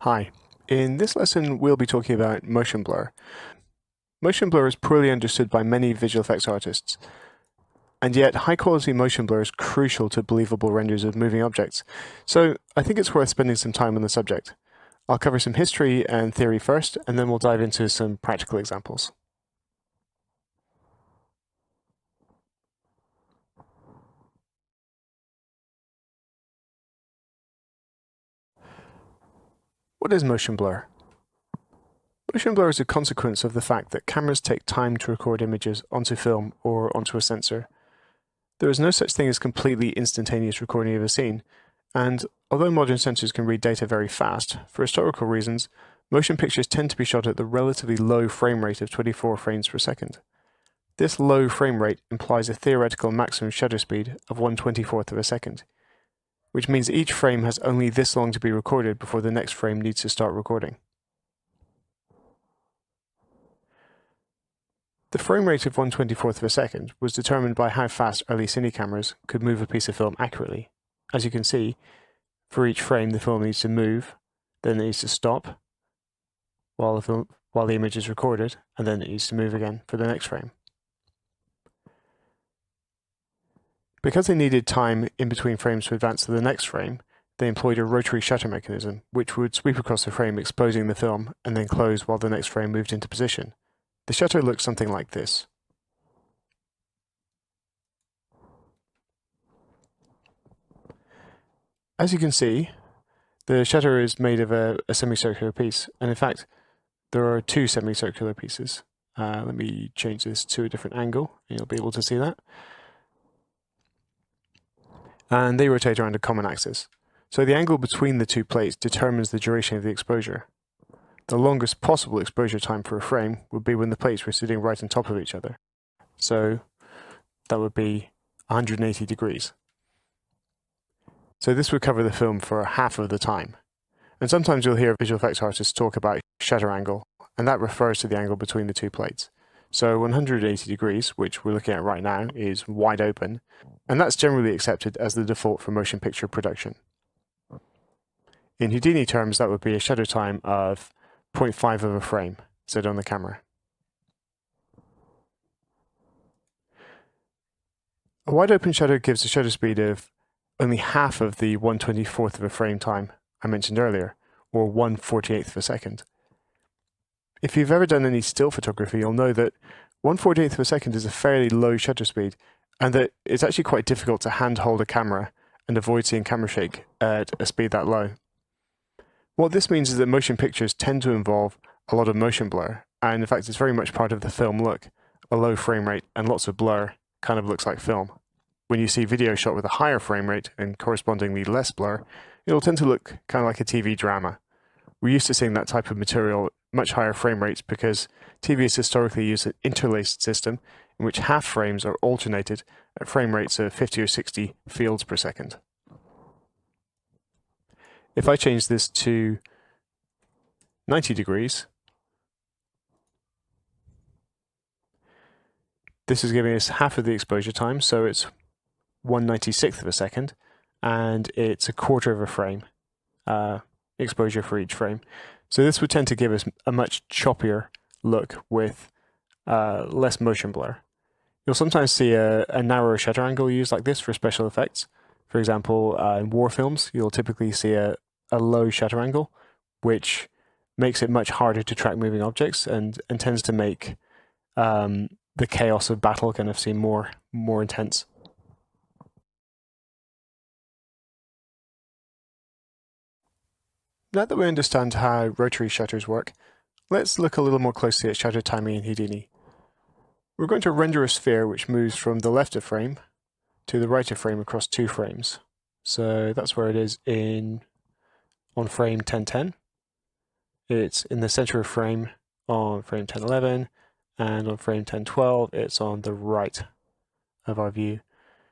Hi, in this lesson we'll be talking about motion blur. Motion blur is poorly understood by many visual effects artists, and yet high quality motion blur is crucial to believable renders of moving objects, so I think it's worth spending some time on the subject. I'll cover some history and theory first, and then we'll dive into some practical examples. What is motion blur? Motion blur is a consequence of the fact that cameras take time to record images onto film or onto a sensor. There is no such thing as completely instantaneous recording of a scene, and although modern sensors can read data very fast, for historical reasons, motion pictures tend to be shot at the relatively low frame rate of 24 frames per second. This low frame rate implies a theoretical maximum shutter speed of 1/24th of a second, which means each frame has only this long to be recorded before the next frame needs to start recording. The frame rate of 1/24th of a second was determined by how fast early cine cameras could move a piece of film accurately. As you can see, for each frame the film needs to move, then it needs to stop while the image is recorded, and then it needs to move again for the next frame. Because they needed time in between frames to advance to the next frame, they employed a rotary shutter mechanism, which would sweep across the frame exposing the film and then close while the next frame moved into position. The shutter looks something like this. As you can see, the shutter is made of a semicircular piece, and in fact, there are two semicircular pieces. Let me change this to a different angle, and you'll be able to see that. And they rotate around a common axis. So the angle between the two plates determines the duration of the exposure. The longest possible exposure time for a frame would be when the plates were sitting right on top of each other. So that would be 180 degrees. So this would cover the film for half of the time. And sometimes you'll hear visual effects artists talk about shutter angle, and that refers to the angle between the two plates. So 180 degrees, which we're looking at right now, is wide open, and that's generally accepted as the default for motion picture production. In Houdini terms, that would be a shutter time of 0.5 of a frame set on the camera. A wide open shutter gives a shutter speed of only half of the 1/24th of a frame time I mentioned earlier, or 1/48th of a second. If you've ever done any still photography, you'll know that 1/48th of a second is a fairly low shutter speed, and that it's actually quite difficult to handhold a camera and avoid seeing camera shake at a speed that low. What this means is that motion pictures tend to involve a lot of motion blur, and in fact it's very much part of the film look. A low frame rate and lots of blur kind of looks like film. When you see video shot with a higher frame rate and correspondingly less blur, it'll tend to look kind of like a TV drama. We're used to seeing that type of material at much higher frame rates because TV has historically used an interlaced system in which half frames are alternated at frame rates of 50 or 60 fields per second. If I change this to 90 degrees, this is giving us half of the exposure time, so it's 1/96th of a second, and it's a quarter of a frame exposure for each frame. So this would tend to give us a much choppier look with less motion blur. You'll sometimes see a narrower shutter angle used like this for special effects. For example, in war films, you'll typically see a low shutter angle, which makes it much harder to track moving objects and tends to make the chaos of battle kind of seem more intense. Now that we understand how rotary shutters work, let's look a little more closely at shutter timing in Houdini. We're going to render a sphere which moves from the left of frame to the right of frame across 2 frames. So that's where it is on frame 1010. It's in the center of frame on frame 1011, and on frame 1012 it's on the right of our view.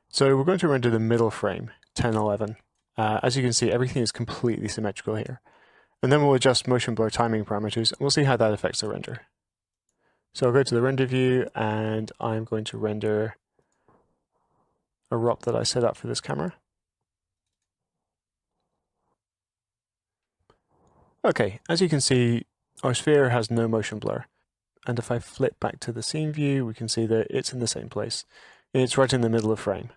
So we're going to render the middle frame, 1011. As you can see, everything is completely symmetrical here. And then we'll adjust motion blur timing parameters, and we'll see how that affects the render. So I'll go to the render view, and I'm going to render a ROP that I set up for this camera. Okay, as you can see, our sphere has no motion blur. And if I flip back to the scene view, we can see that it's in the same place. It's right in the middle of frame.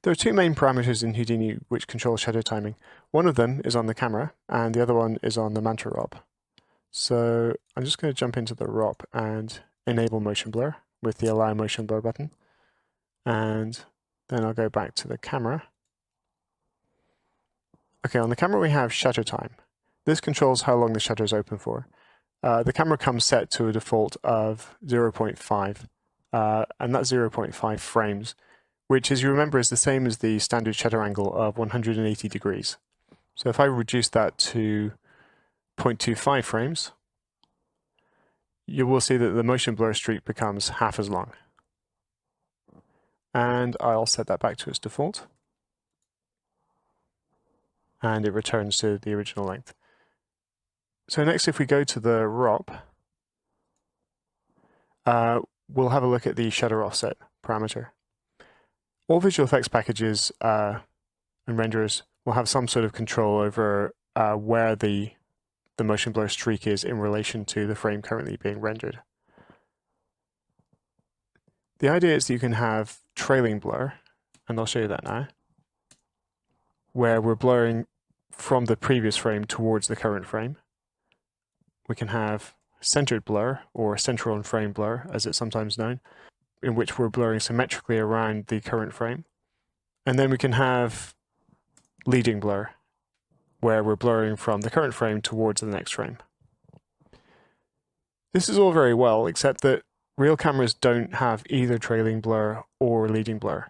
There are two main parameters in Houdini which control shadow timing. One of them is on the camera, and the other one is on the Manta ROP. So I'm just going to jump into the ROP and enable motion blur with the Allow Motion Blur button. And then I'll go back to the camera. Okay, on the camera we have shutter time. This controls how long the shutter is open for. The camera comes set to a default of 0.5, and that's 0.5 frames, which, as you remember, is the same as the standard shutter angle of 180 degrees. So if I reduce that to 0.25 frames, you will see that the motion blur streak becomes half as long. And I'll set that back to its default. And it returns to the original length. So next, if we go to the ROP, we'll have a look at the shutter offset parameter. All visual effects packages and renderers will have some sort of control over where the motion blur streak is in relation to the frame currently being rendered. The idea is that you can have trailing blur, and I'll show you that now, where we're blurring from the previous frame towards the current frame. We can have centered blur, or center on frame blur, as it's sometimes known, in which we're blurring symmetrically around the current frame. And then we can have leading blur, where we're blurring from the current frame towards the next frame. This is all very well, except that real cameras don't have either trailing blur or leading blur.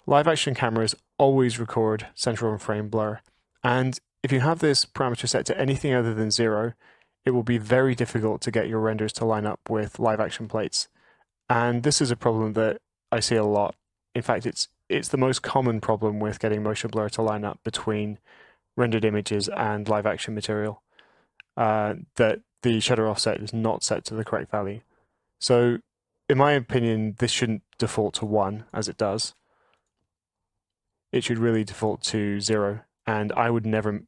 Live action cameras always record center on frame blur, and if you have this parameter set to anything other than 0, it will be very difficult to get your renders to line up with live action plates. And this is a problem that I see a lot. In fact, it's the most common problem with getting motion blur to line up between rendered images and live action material, that the shutter offset is not set to the correct value. So in my opinion, this shouldn't default to 1 as it does. It should really default to 0, and I would never,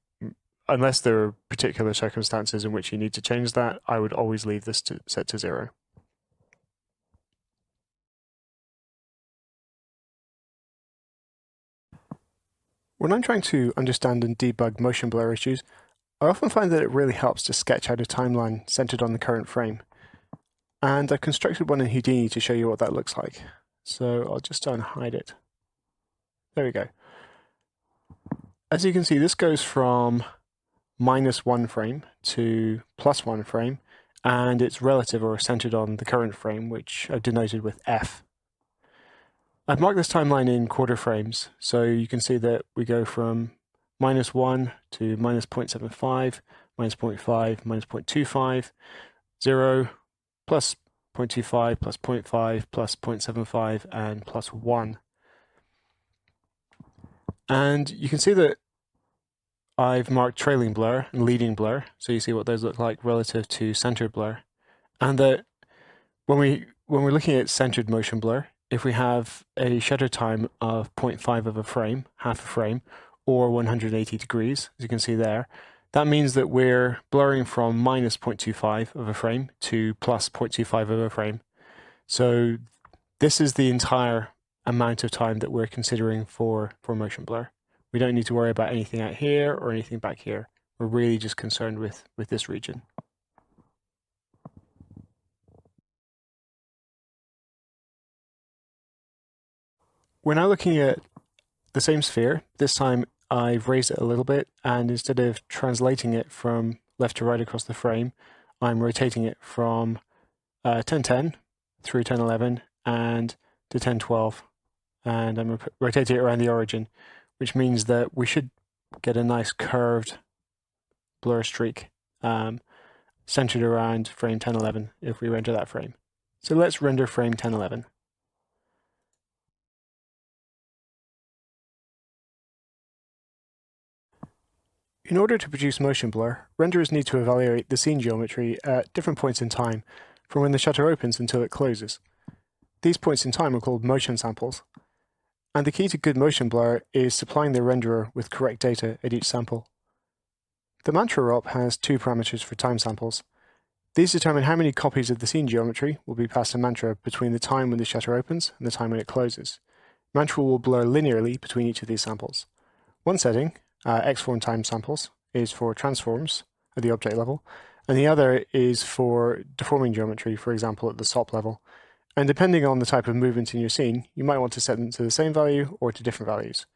unless there are particular circumstances in which you need to change that, I would always leave this set to 0. When I'm trying to understand and debug motion blur issues, I often find that it really helps to sketch out a timeline centered on the current frame. And I've constructed one in Houdini to show you what that looks like. So I'll just try and hide it. There we go. As you can see, this goes from -1 frame to +1 frame, and it's relative or centered on the current frame, which I've denoted with F. I've marked this timeline in quarter frames, so you can see that we go from -1 to -0.75, -0.5, -0.25, 0, plus 0.25, plus 0.5, plus 0.75, and plus 1. And you can see that I've marked trailing blur and leading blur, so you see what those look like relative to centered blur. And that when we're looking at centered motion blur, if we have a shutter time of 0.5 of a frame, half a frame, or 180 degrees, as you can see there, that means that we're blurring from -0.25 of a frame to +0.25 of a frame. So this is the entire amount of time that we're considering for motion blur. We don't need to worry about anything out here or anything back here. We're really just concerned with this region. We're now looking at the same sphere. This time I've raised it a little bit, and instead of translating it from left to right across the frame, I'm rotating it from 1010 through 1011 and to 1012. And I'm rotating it around the origin, which means that we should get a nice curved blur streak centered around frame 1011 if we render that frame. So let's render frame 1011. In order to produce motion blur, renderers need to evaluate the scene geometry at different points in time, from when the shutter opens until it closes. These points in time are called motion samples. And the key to good motion blur is supplying the renderer with correct data at each sample. The mantra ROP has two parameters for time samples. These determine how many copies of the scene geometry will be passed to mantra between the time when the shutter opens and the time when it closes. Mantra will blur linearly between each of these samples. One setting, X-form time samples, is for transforms at the object level, and the other is for deforming geometry, for example at the SOP level. And depending on the type of movement in your scene, you might want to set them to the same value or to different values.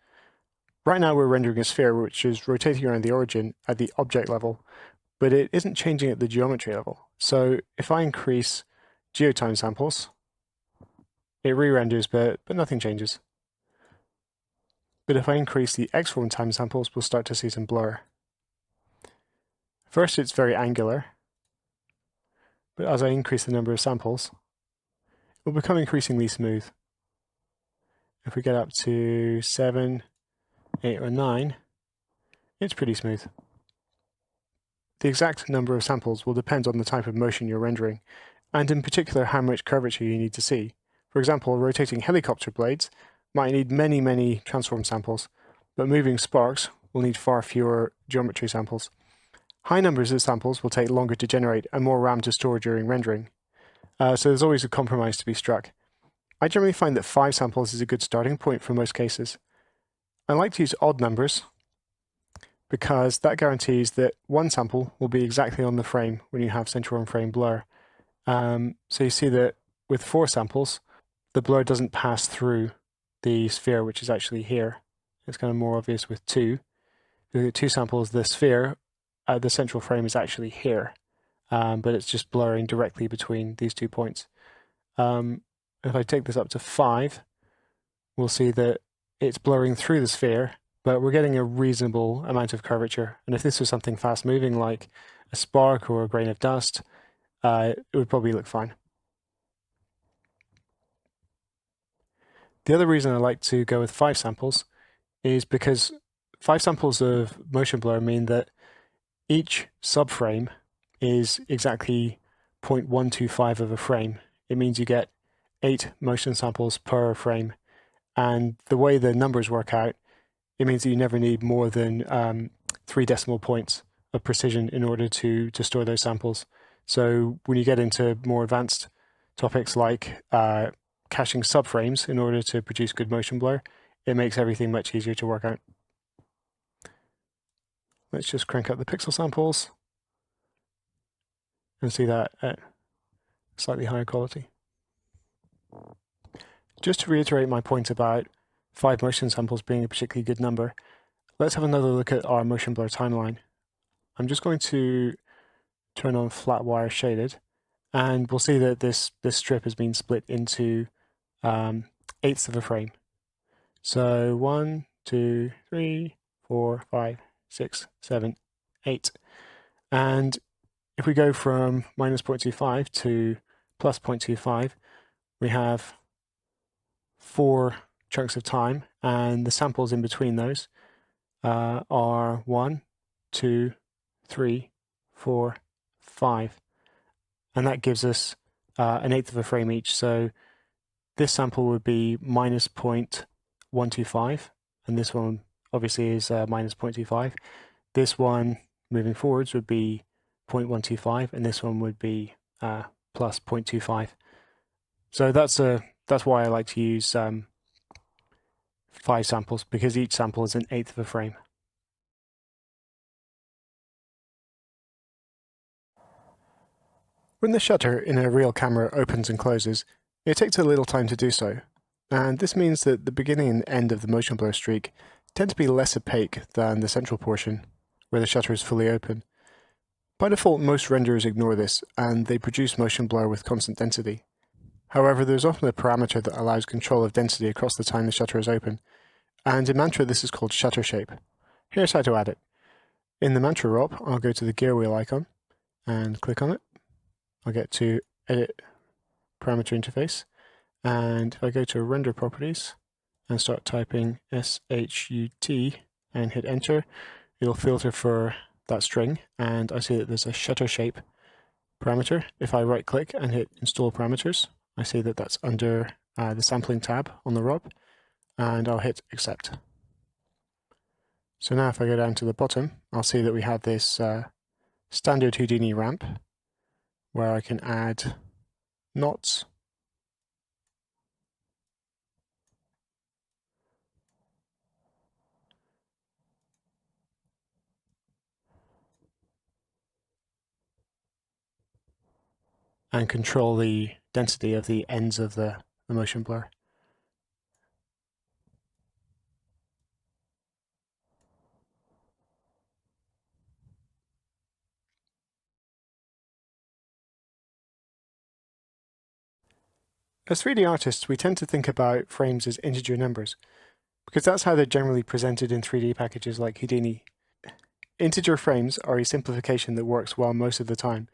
Right now we're rendering a sphere which is rotating around the origin at the object level, but it isn't changing at the geometry level. So if I increase geotime samples, it re-renders, but nothing changes. But if I increase the X-form time samples, we'll start to see some blur. First, it's very angular, but as I increase the number of samples, it will become increasingly smooth. If we get up to 7, 8, or 9, it's pretty smooth. The exact number of samples will depend on the type of motion you're rendering, and in particular how much curvature you need to see. For example, rotating helicopter blades might need many transform samples, but moving sparks will need far fewer geometry samples. High numbers of samples will take longer to generate and more RAM to store during rendering. So there's always a compromise to be struck. I generally find that 5 samples is a good starting point for most cases. I like to use odd numbers because that guarantees that one sample will be exactly on the frame when you have central on frame blur. So you see that with 4 samples, the blur doesn't pass through the sphere, which is actually here. It's kind of more obvious with 2. If you look at 2 samples, the sphere, the central frame is actually here, but it's just blurring directly between these 2 points. If I take this up to 5, we'll see that it's blurring through the sphere, but we're getting a reasonable amount of curvature. And if this was something fast moving like a spark or a grain of dust, it would probably look fine. The other reason I like to go with 5 samples is because 5 samples of motion blur mean that each subframe is exactly 0.125 of a frame. It means you get 8 motion samples per frame. And the way the numbers work out, it means that you never need more than 3 decimal points of precision in order to store those samples. So when you get into more advanced topics like caching subframes in order to produce good motion blur, it makes everything much easier to work out. Let's just crank up the pixel samples and see that at slightly higher quality. Just to reiterate my point about 5 motion samples being a particularly good number, let's have another look at our motion blur timeline. I'm just going to turn on flat wire shaded, and we'll see that this strip has been split into eighths of a frame. So 1, 2, 3, 4, 5, 6, 7, 8. And if we go from minus 0.25 to plus 0.25, we have 4 chunks of time, and the samples in between those are 1, 2, 3, 4, 5. And that gives us an eighth of a frame each. So this sample would be minus 0.125, and this one obviously is minus 0.25. This one moving forwards would be 0.125, and this one would be plus 0.25. So that's why I like to use 5 samples, because each sample is an eighth of a frame. When the shutter in a real camera opens and closes, it takes a little time to do so, and this means that the beginning and end of the motion blur streak tend to be less opaque than the central portion, where the shutter is fully open. By default, most renderers ignore this, and they produce motion blur with constant density. However, there's often a parameter that allows control of density across the time the shutter is open, and in Mantra this is called shutter shape. Here's how to add it. In the Mantra ROP, I'll go to the gear wheel icon and click on it. I'll get to Edit Parameter Interface, and if I go to Render Properties and start typing SHUT and hit Enter, it'll filter for that string, and I see that there's a shutter shape parameter. If I right click and hit Install Parameters, I see that that's under the Sampling tab on the ROP, and I'll hit Accept. So now if I go down to the bottom, I'll see that we have this standard Houdini ramp where I can add knots, and control the density of the ends of the motion blur. As 3D artists, we tend to think about frames as integer numbers, because that's how they're generally presented in 3D packages like Houdini. Integer frames are a simplification that works well most of the time,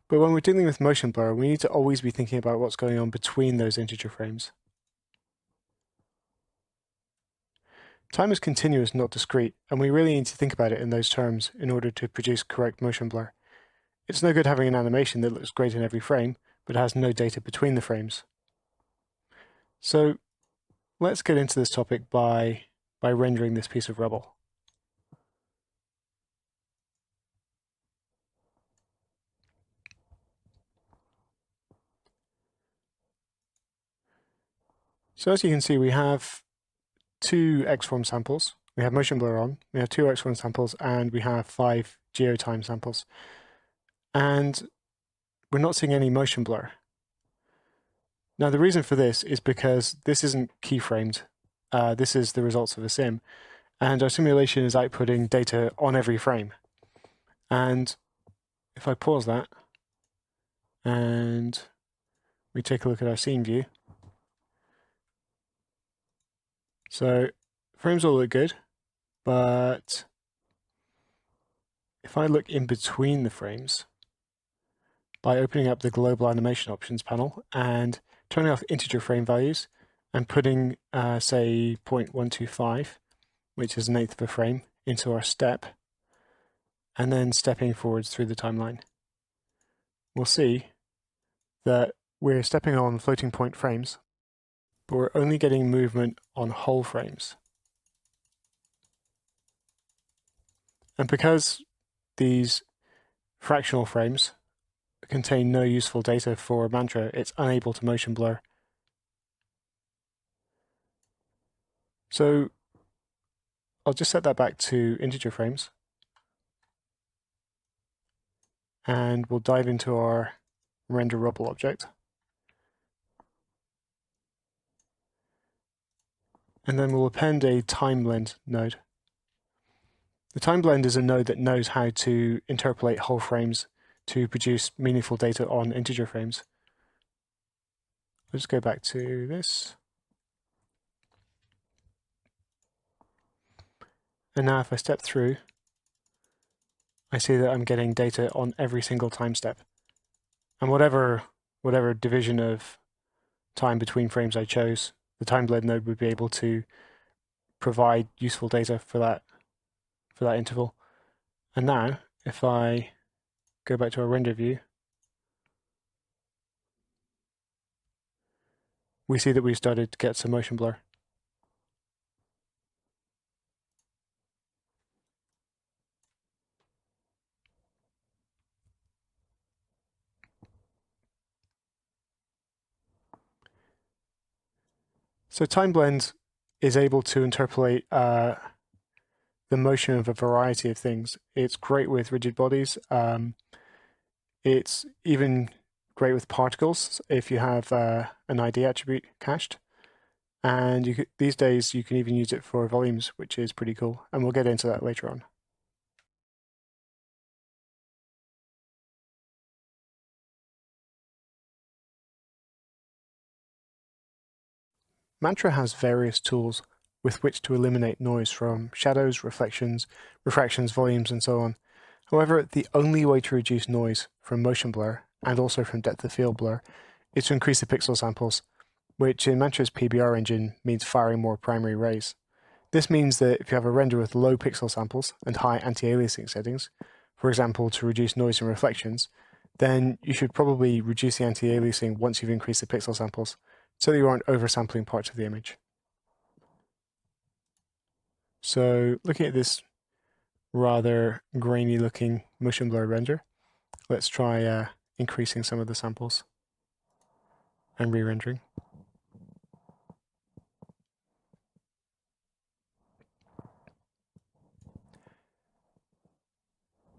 but when we're dealing with motion blur, we need to always be thinking about what's going on between those integer frames. Time is continuous, not discrete, and we really need to think about it in those terms in order to produce correct motion blur. It's no good having an animation that looks great in every frame, but has no data between the frames. So let's get into this topic by rendering this piece of rubble. So as you can see, we have two X-form samples. We have motion blur on, we have two X-form samples, and we have 5 geotime samples. And we're not seeing any motion blur. Now the reason for this is because this isn't keyframed. This is the results of a sim. And our simulation is outputting data on every frame. And if I pause that, and we take a look at our scene view, so frames all look good, but if I look in between the frames by opening up the global animation options panel and turning off integer frame values and putting, say, 0.125, which is 1/8 of a frame, into our step, and then stepping forwards through the timeline, we'll see that we're stepping on floating point frames, but we're only getting movement on whole frames. And because these fractional frames contain no useful data for Mantra, it's unable to motion blur. So I'll just set that back to integer frames, and we'll dive into our render rubble object. And then we'll append a time blend node. The time blend is a node that knows how to interpolate whole frames to produce meaningful data on integer frames. I'll just go back to this. And now if I step through, I see that I'm getting data on every single time step. And whatever division of time between frames I chose, the time blend node would be able to provide useful data for that interval. And now, if I go back to our render view, we see that we've started to get some motion blur. So time blend is able to interpolate the motion of a variety of things. It's great with rigid bodies. It's even great with particles if you have an ID attribute cached. And these days you can even use it for volumes, which is pretty cool. And we'll get into that later on. Mantra has various tools with which to eliminate noise from shadows, reflections, refractions, volumes, and so on. However, the only way to reduce noise from motion blur, and also from depth of field blur, is to increase the pixel samples, which in Mantra's PBR engine means firing more primary rays. This means that if you have a render with low pixel samples and high anti-aliasing settings, for example to reduce noise and reflections, then you should probably reduce the anti-aliasing once you've increased the pixel samples, so that you aren't oversampling parts of the image. So looking at this rather grainy looking motion blur render, let's try increasing some of the samples and re-rendering.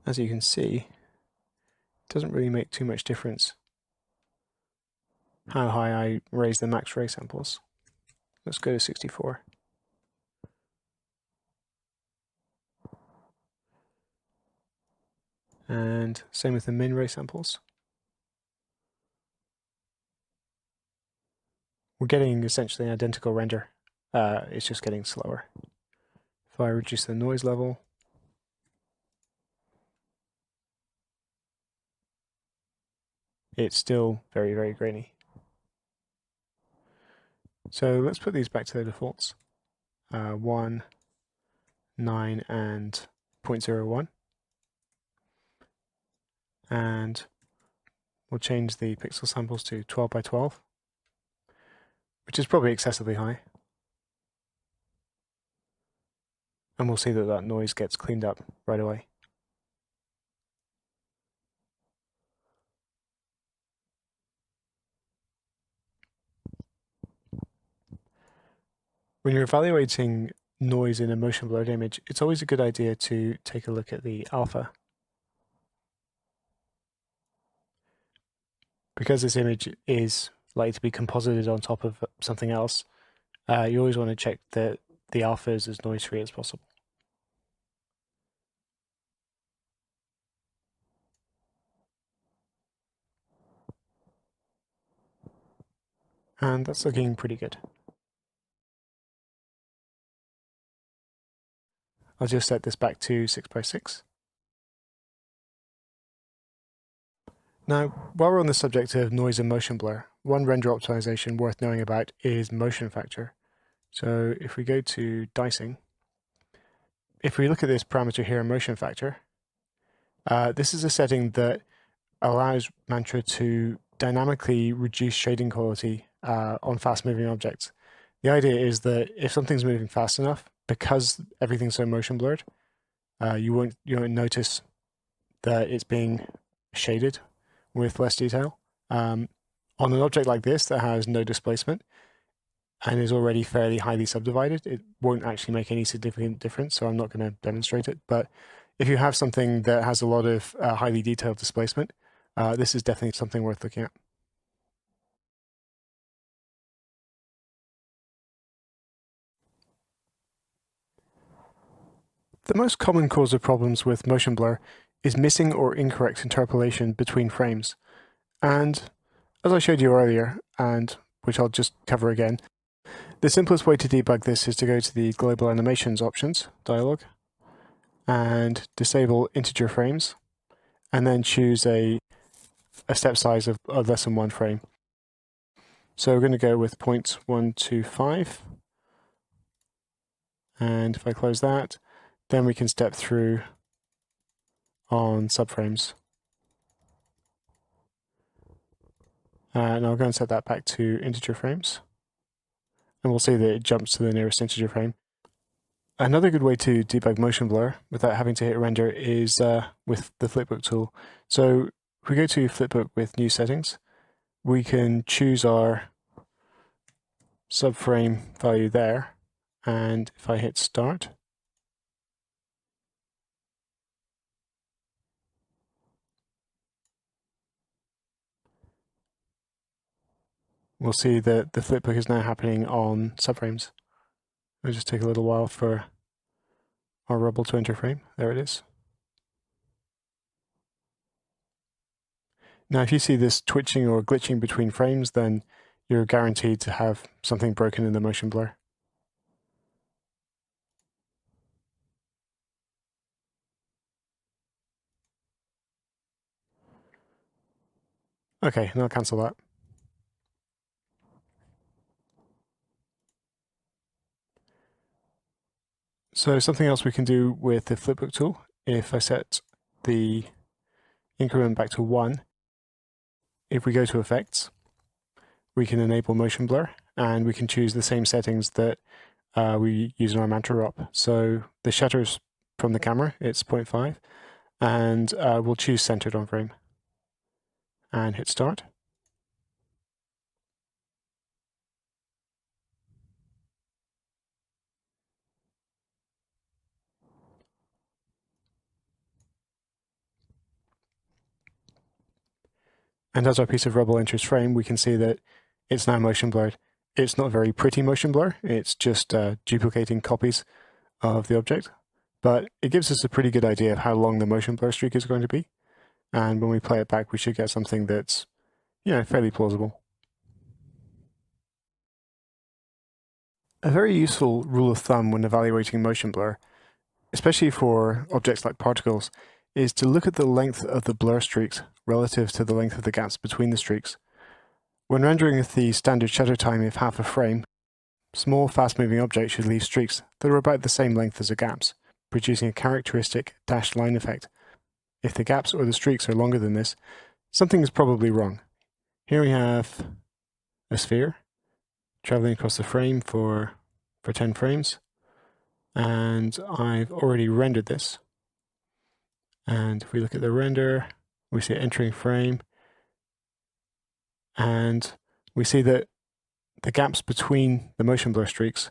As you can see, it doesn't really make too much difference how high I raise the max ray samples. Let's go to 64. And same with the min ray samples. We're getting essentially an identical render. It's just getting slower. If I reduce the noise level, it's still very, very grainy. So let's put these back to their defaults. 1, 9, and 0.01. And we'll change the pixel samples to 12 by 12, which is probably excessively high. And we'll see that that noise gets cleaned up right away. When you're evaluating noise in a motion blurred image, it's always a good idea to take a look at the alpha. Because this image is likely to be composited on top of something else, you always want to check that the alpha is as noise-free as possible. And that's looking pretty good. I'll just set this back to 6 by 6. Now, while we're on the subject of noise and motion blur, one render optimization worth knowing about is motion factor. So if we go to dicing, if we look at this parameter here, motion factor, this is a setting that allows Mantra to dynamically reduce shading quality on fast-moving objects. The idea is that if something's moving fast enough, because everything's so motion blurred, you won't notice that it's being shaded with less detail. On an object like this that has no displacement and is already fairly highly subdivided, it won't actually make any significant difference, so I'm not going to demonstrate it. But if you have something that has a lot of highly detailed displacement, this is definitely something worth looking at. The most common cause of problems with motion blur is missing or incorrect interpolation between frames. And as I showed you earlier, and which I'll just cover again, the simplest way to debug this is to go to the Global Animations options dialog and disable integer frames, and then choose a step size of less than 1 frame. So we're going to go with 0.125, and if I close that, then we can step through on subframes. And I'll go and set that back to integer frames. And we'll see that it jumps to the nearest integer frame. Another good way to debug motion blur without having to hit render is with the flipbook tool. So if we go to flipbook with new settings, we can choose our subframe value there. And if I hit start, we'll see that the flipbook is now happening on subframes. It'll just take a little while for our rubble to enter frame. There it is. Now, if you see this twitching or glitching between frames, then you're guaranteed to have something broken in the motion blur. Okay, and I'll cancel that. So something else we can do with the flipbook tool, if I set the increment back to 1, if we go to effects, we can enable motion blur, and we can choose the same settings that we use in our Mantra ROP. So the shutters from the camera, it's 0.5, and we'll choose centered on frame and hit start. And as our piece of rubble enters frame, we can see that it's now motion blurred. It's not very pretty motion blur, it's just duplicating copies of the object, but it gives us a pretty good idea of how long the motion blur streak is going to be. And when we play it back, we should get something that's, fairly plausible. A very useful rule of thumb when evaluating motion blur, especially for objects like particles, is to look at the length of the blur streaks relative to the length of the gaps between the streaks. When rendering with the standard shutter time of half a frame, small, fast-moving objects should leave streaks that are about the same length as the gaps, producing a characteristic dashed line effect. If the gaps or the streaks are longer than this, something is probably wrong. Here we have a sphere traveling across the frame for 10 frames, and I've already rendered this. And if we look at the render, we see it entering frame, and we see that the gaps between the motion blur streaks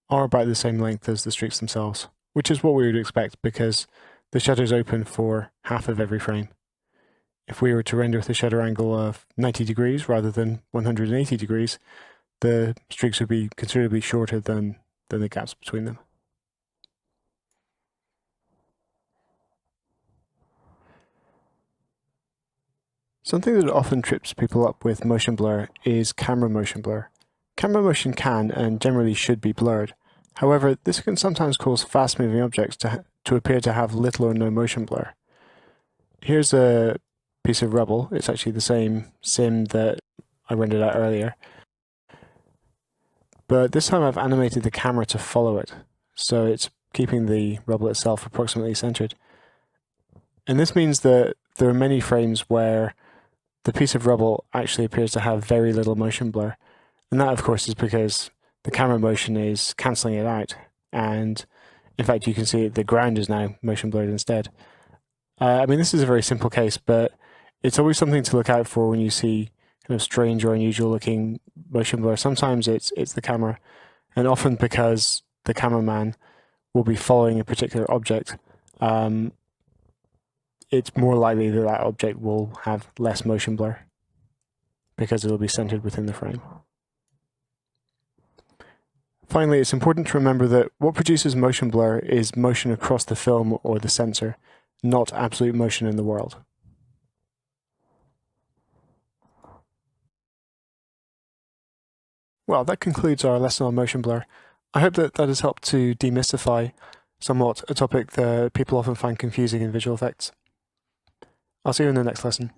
are about the same length as the streaks themselves, which is what we would expect because the shutter's open for half of every frame. If we were to render with a shutter angle of 90 degrees rather than 180 degrees, the streaks would be considerably shorter than the gaps between them. Something that often trips people up with motion blur is camera motion blur. Camera motion can and generally should be blurred. However, this can sometimes cause fast-moving objects to appear to have little or no motion blur. Here's a piece of rubble. It's actually the same sim that I rendered out earlier. But this time I've animated the camera to follow it, so it's keeping the rubble itself approximately centered. And this means that there are many frames where the piece of rubble actually appears to have very little motion blur. And that, of course, is because the camera motion is cancelling it out. And in fact, you can see the ground is now motion blurred instead. This is a very simple case, but it's always something to look out for when you see kind of strange or unusual looking motion blur. Sometimes it's the camera, and often because the cameraman will be following a particular object, it's more likely that that object will have less motion blur because it will be centered within the frame. Finally, it's important to remember that what produces motion blur is motion across the film or the sensor, not absolute motion in the world. Well, that concludes our lesson on motion blur. I hope that has helped to demystify somewhat a topic that people often find confusing in visual effects. I'll see you in the next lesson.